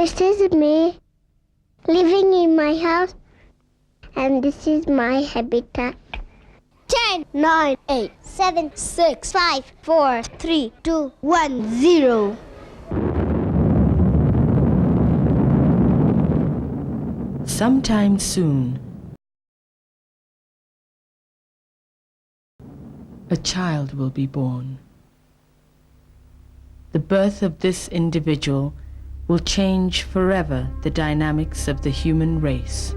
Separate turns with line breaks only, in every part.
This is me living in my house, and this is my habitat. 10, 9, 8, 7, 6, 5, 4, 3, 2, 1, 0.
Sometime soon, a child will be born. The birth of this individual will change forever the dynamics of the human race.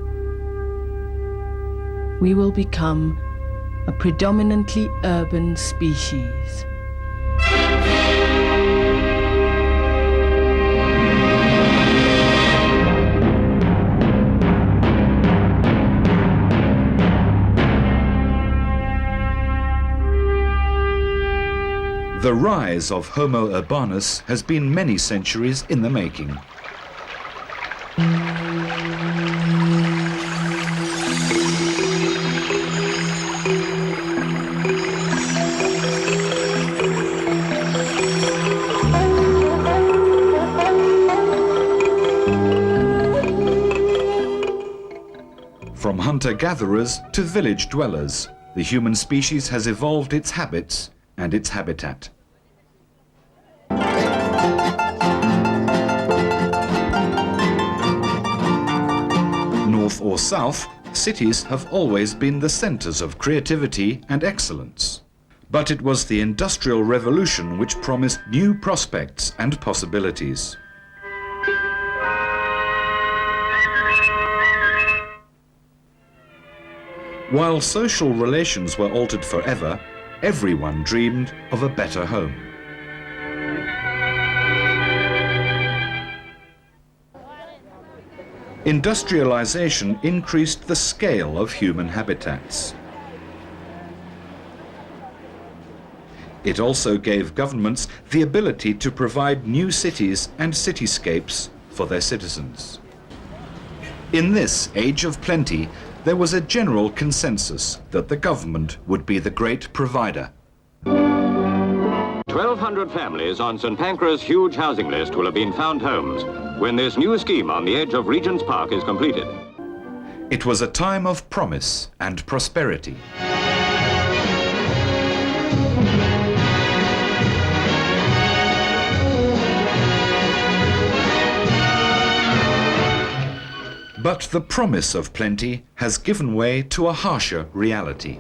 We will become a predominantly urban species.
The rise of Homo Urbanus has been many centuries in the making. From hunter-gatherers to village dwellers, the human species has evolved its habits and its habitat. North or south, cities have always been the centers of creativity and excellence. But it was the Industrial Revolution which promised new prospects and possibilities. While social relations were altered forever, everyone dreamed of a better home. Industrialization increased the scale of human habitats. It also gave governments the ability to provide new cities and cityscapes for their citizens. In this age of plenty, there was a general consensus that the government would be the great provider.
1,200 families on St. Pancras' huge housing list will have been found homes when this new scheme on the edge of Regent's Park is completed.
It was a time of promise and prosperity. But the promise of plenty has given way to a harsher reality.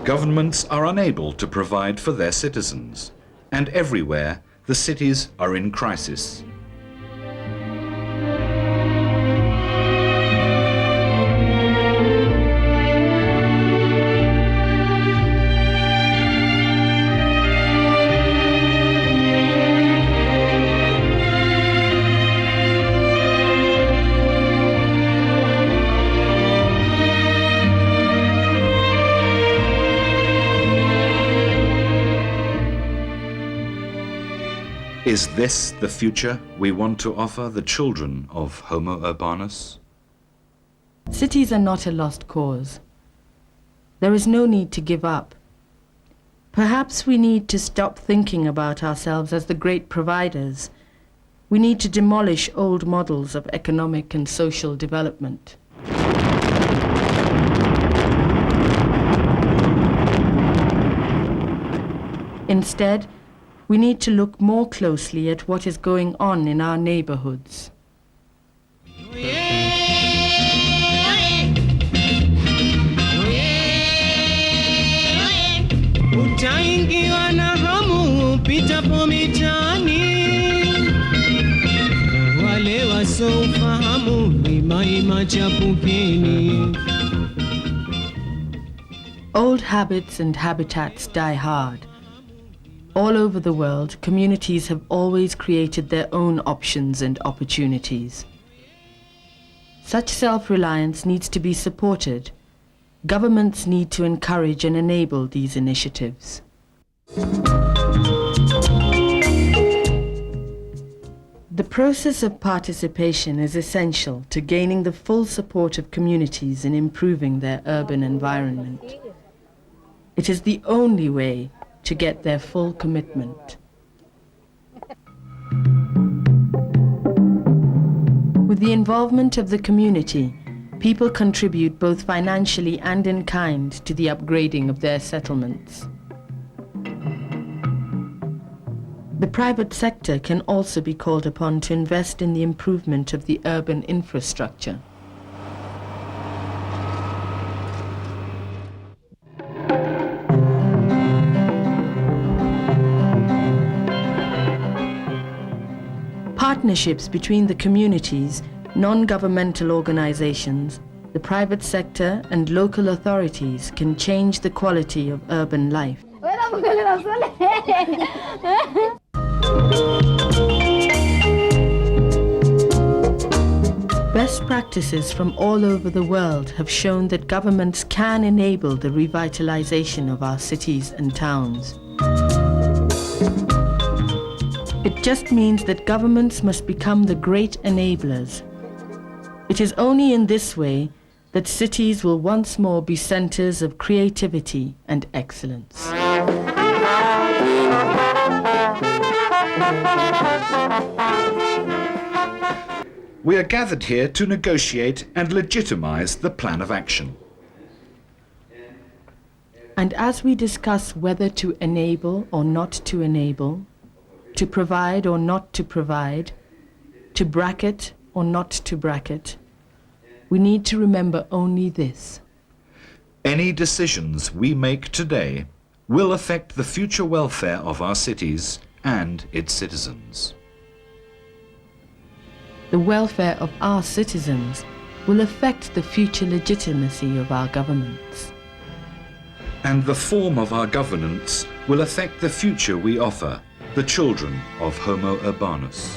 Governments are unable to provide for their citizens, and everywhere the cities are in crisis. Is this the future we want to offer the children of Homo Urbanus?
Cities are not a lost cause. There is no need to give up. Perhaps we need to stop thinking about ourselves as the great providers. We need to demolish old models of economic and social development. Instead, we need to look more closely at what is going on in our neighborhoods. Old habits and habitats die hard. All over the world, communities have always created their own options and opportunities. Such self-reliance needs to be supported. Governments need to encourage and enable these initiatives. The process of participation is essential to gaining the full support of communities in improving their urban environment. It is the only way to get their full commitment. With the involvement of the community, people contribute both financially and in kind to the upgrading of their settlements. The private sector can also be called upon to invest in the improvement of the urban infrastructure. Partnerships between the communities, non-governmental organizations, the private sector and local authorities can change the quality of urban life. Best practices from all over the world have shown that governments can enable the revitalization of our cities and towns. It just means that governments must become the great enablers. It is only in this way that cities will once more be centers of creativity and excellence.
We are gathered here to negotiate and legitimize the plan of action.
And as we discuss whether to enable or not to enable, to provide or not to provide, to bracket or not to bracket, we need to remember only this.
Any decisions we make today will affect the future welfare of our cities and its citizens.
The welfare of our citizens will affect the future legitimacy of our governments.
And the form of our governance will affect the future we offer, the children of Homo Urbanus.